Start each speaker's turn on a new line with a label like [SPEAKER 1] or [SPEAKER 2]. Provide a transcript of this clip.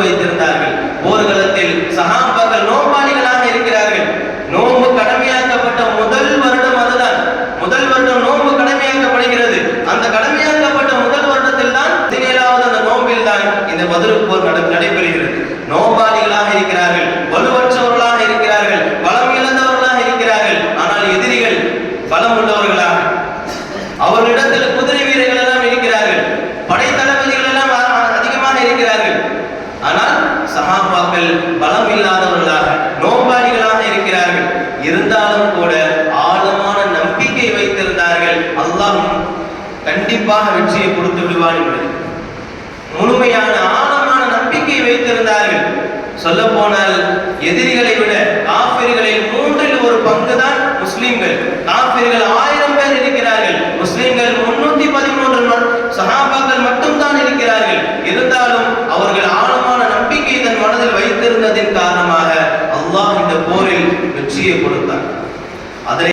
[SPEAKER 1] வைத்திருந்தார்கள். போர்க்களத்தில் சஹாபாக்கள் நோம்பாளிகளாக இருக்கிறார்கள். நோன்பு கடமையாக்கப்பட்ட முதல் வருடம் அதுதான். முதல் வருடம் நோன்பு கடமையாக்கப்படுகிறது. அந்த கடமையாக்கப்பட்ட முதல் வருடத்தில் தான் 17வது அந்த நோம்பில் தான் இந்த பத்ர் போர் நடைபெறுகிறது. நோம்பாளிகளாக இருக்கிறார்கள், வலுவற்றவர்களாக இருக்கிறார்கள், பலம் இழந்தவர்களாக இருக்கிறார்கள். ஆனால் எதிரிகள் பலம் உள்ளவர்களாக, அவர்களிடத்தில் குதிரை வீரர்கள் எல்லாம் இருக்கிறார்கள், படை தளபதிகள் எல்லாம் அதிகமாக இருக்கிறார்கள். ஆனால் சஹாபாக்கள் பலம் இல்லாதவர்களாக, நோம்பாளிகளாக இருக்கிறார்கள். இருந்தாலும் கூட ஆழமான நம்பிக்கை வைத்திருந்தார்கள், அல்லாஹ் கண்டிப்பாக வெற்றியை கொடுத்து விடுவான் என்பது. முழுமையான ஆழமான நம்பிக்கை வைத்திருந்தார்கள். சொல்ல போனால் எதிரிகளை விட காஃபிர்களில் 1/3 தான் முஸ்லிம்கள். காஃபிர்கள் 1000 பேர் இருக்கிறார்கள், முஸ்லிம்கள் 313 சஹாபாக்கள் மட்டும்தான் இருக்கிறார்கள். இருந்தாலும் அவர்கள் ஆழமான நம்பிக்கை தன் மனதில் வைத்திருந்ததின் காரணமாக அல்லாஹ் இந்த போரில் வெற்றியை கொடுத்தார். அதனை